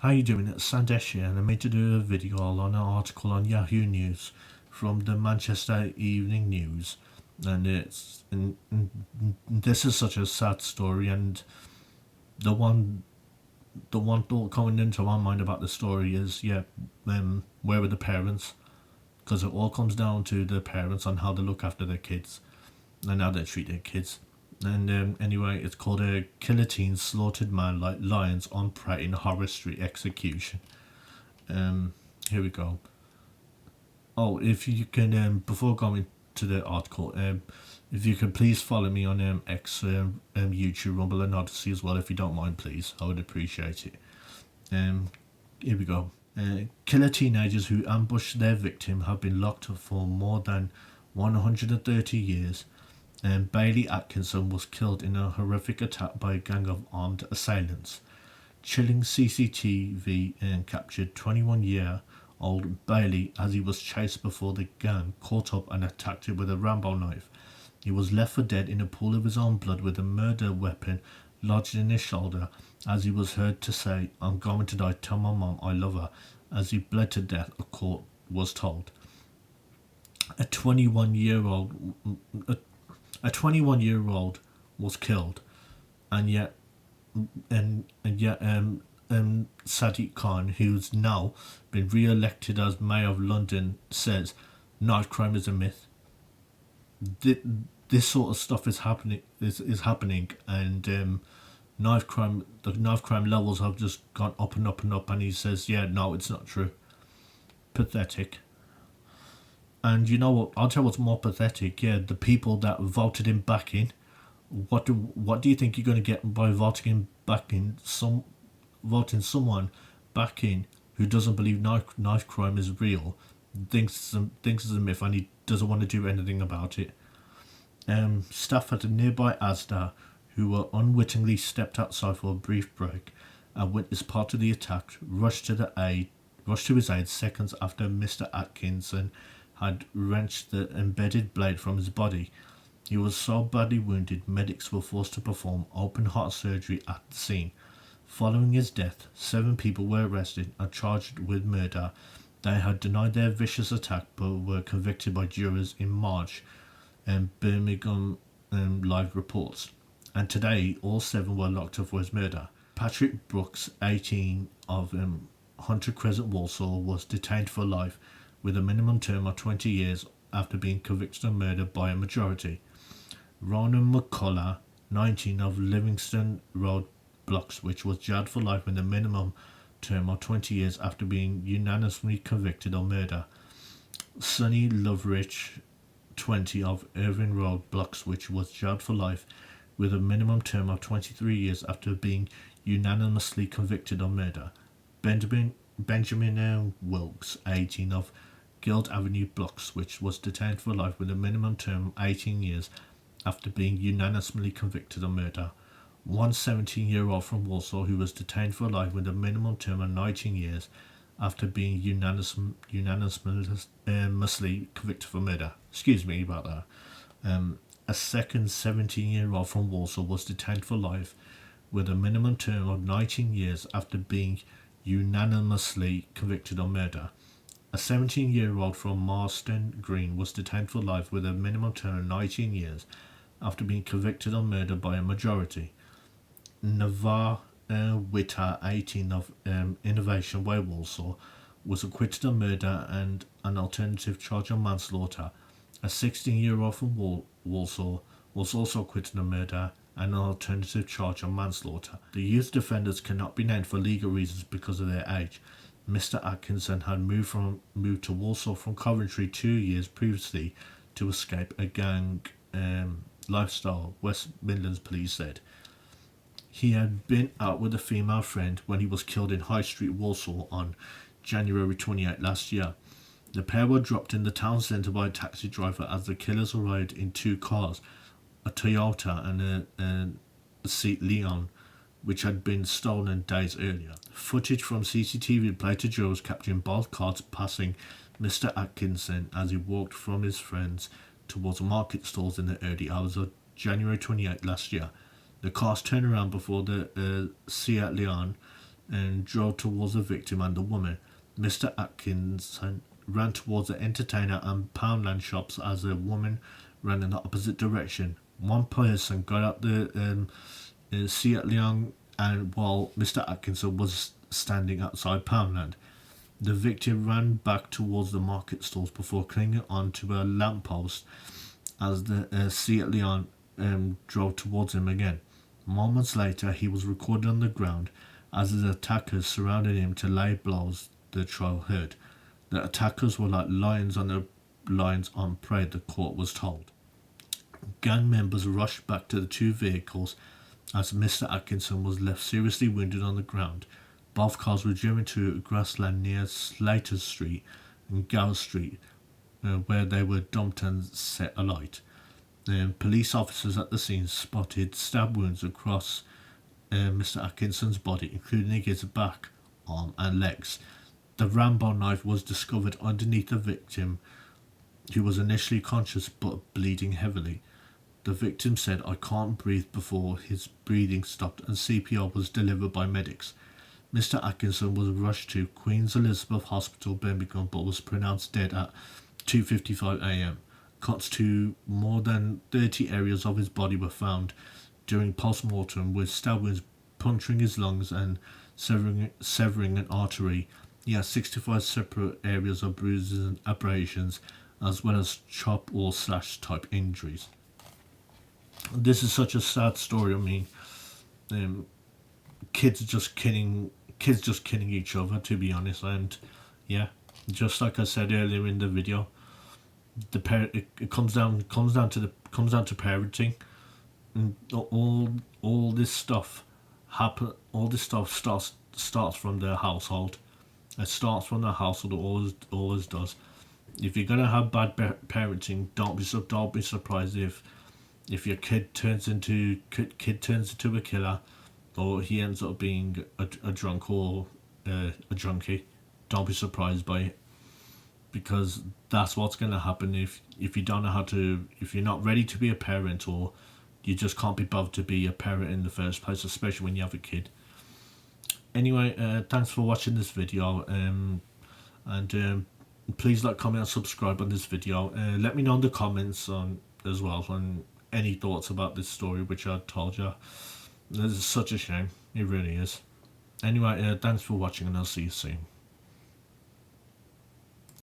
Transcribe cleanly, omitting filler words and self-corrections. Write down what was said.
How you doing? It's Sandesh here, and I made to do a video on an article on Yahoo News from the Manchester Evening News, and this is such a sad story, and the one the one thought coming into my mind about the story is where were the parents? Because it all comes down to the parents on how they look after their kids and how they treat their kids. And anyway, it's called a Killer Teen Slaughtered Man Like Lions on Prey in Horror Street Execution. Here we go. Oh, if you can, before going to the article, if you could please follow me on X, YouTube, Rumble, and Odyssey as well, if you don't mind, please. I would appreciate it. Here we go. Killer teenagers who ambushed their victim have been locked up for more than 130 years. Bailey Atkinson was killed in a horrific attack by a gang of armed assailants. Chilling CCTV captured 21-year-old Bailey as he was chased before the gang caught up and attacked him with a Rambo knife. He was left for dead in a pool of his own blood with a murder weapon lodged in his shoulder as he was heard to say, "I'm going to die, tell my mom I love her," as he bled to death, a court was told. A 21-year-old was killed, and yet Sadiq Khan, who's now been re-elected as mayor of London, says knife crime is a myth. This sort of stuff is happening, and the knife crime levels have just gone up and up and up. And he says, "Yeah, no, it's not true." Pathetic. And you know what? I'll tell you what's more pathetic. Yeah, the people that voted him back in. What do you think you're going to get by voting him back in? Voting someone back in who doesn't believe knife crime is real, thinks it's a myth, and he doesn't want to do anything about it. Staff at a nearby asda, who were unwittingly stepped outside for a brief break and witnessed part of the attack, rushed to his aid seconds after Mr. Atkinson had wrenched the embedded blade from his body. He was so badly wounded, medics were forced to perform open heart surgery at the scene. Following his death, 7 people were arrested and charged with murder. They had denied their vicious attack but were convicted by jurors in March, Birmingham Live reports. And today, all 7 were locked up for his murder. Patrick Brooks, 18, of Hunter Crescent, Walsall, was detained for life with a minimum term of 20 years after being convicted of murder by a majority. Ronan McCullough, 19, of Livingston Road, Bloxwich, was jailed for life with a minimum term of 20 years after being unanimously convicted of murder. Sonny Loveridge, 20, of Irving Road, Bloxwich, was jailed for life with a minimum term of 23 years after being unanimously convicted of murder. Benjamin Wilkes, 18, of Guild Avenue, Bloxwich, was detained for life with a minimum term of 18 years after being unanimously convicted of murder. One 17-year-old from Walsall who was detained for life with a minimum term of 19 years after being unanimously convicted for murder. Excuse me about that. A second 17-year-old from Walsall was detained for life with a minimum term of 19 years after being unanimously convicted of murder. A 17-year-old from Marston Green was detained for life with a minimum term of 19 years after being convicted of murder by a majority. Navar Witter, 18, of Innovation Way, Walsall, was acquitted of murder and an alternative charge of manslaughter. A 16-year-old from Walsall was also acquitted of murder and an alternative charge of manslaughter. The youth defenders cannot be named for legal reasons because of their age. Mr. Atkinson had moved to Walsall from Coventry 2 years previously to escape a gang lifestyle, West Midlands police said. He had been out with a female friend when he was killed in High Street, Walsall, on January 28 last year. The pair were dropped in the town centre by a taxi driver as the killers arrived in 2 cars, a Toyota and a Seat Leon, which had been stolen days earlier. Footage from CCTV played to jurors capturing both cars passing Mr. Atkinson as he walked from his friends towards market stalls in the early hours of January 28 last year. The cars turned around before the Seat Leon and drove towards the victim and the woman. Mr. Atkinson ran towards the entertainer and Poundland shops as the woman ran in the opposite direction. One person got out the Seat Leon, and while Mr. Atkinson was standing outside Poundland, the victim ran back towards the market stalls before clinging onto a lamppost as the Seat Leon drove towards him again. Moments later, he was recorded on the ground as his attackers surrounded him to lay blows, the trial heard. The attackers were like lions on prey, the court was told. Gang members rushed back to the two vehicles as Mr. Atkinson was left seriously wounded on the ground. Both cars were driven to grassland near Slater Street and Gow Street, where they were dumped and set alight. Police officers at the scene spotted stab wounds across Mr. Atkinson's body, including his back, arm, and legs. The Rambo knife was discovered underneath the victim, who was initially conscious but bleeding heavily. The victim said, "I can't breathe," before his breathing stopped and CPR was delivered by medics. Mr. Atkinson was rushed to Queen Elizabeth Hospital, Birmingham, but was pronounced dead at 2:55 a.m. Cuts to more than 30 areas of his body were found during post-mortem, with stab wounds puncturing his lungs and severing an artery. He has 65 separate areas of bruises and abrasions, as well as chop or slash type injuries. This is such a sad story. I mean, kids just killing each other, to be honest. And yeah, just like I said earlier in the video, it comes down to parenting, and all this stuff starts from the household. It starts from the household. It always does. If you're gonna have bad parenting, don't be surprised if your kid turns into a killer, or he ends up being a drunk or a junkie. Don't be surprised by it, because that's what's going to happen if you don't know how to, if you're not ready to be a parent, or you just can't be bothered to be a parent in the first place, especially when you have a kid. Anyway, thanks for watching this video, and please like, comment and subscribe on this video. Let me know in the comments as well on any thoughts about this story which I told you. This is such a shame, it really is. Anyway, thanks for watching, and I'll see you soon.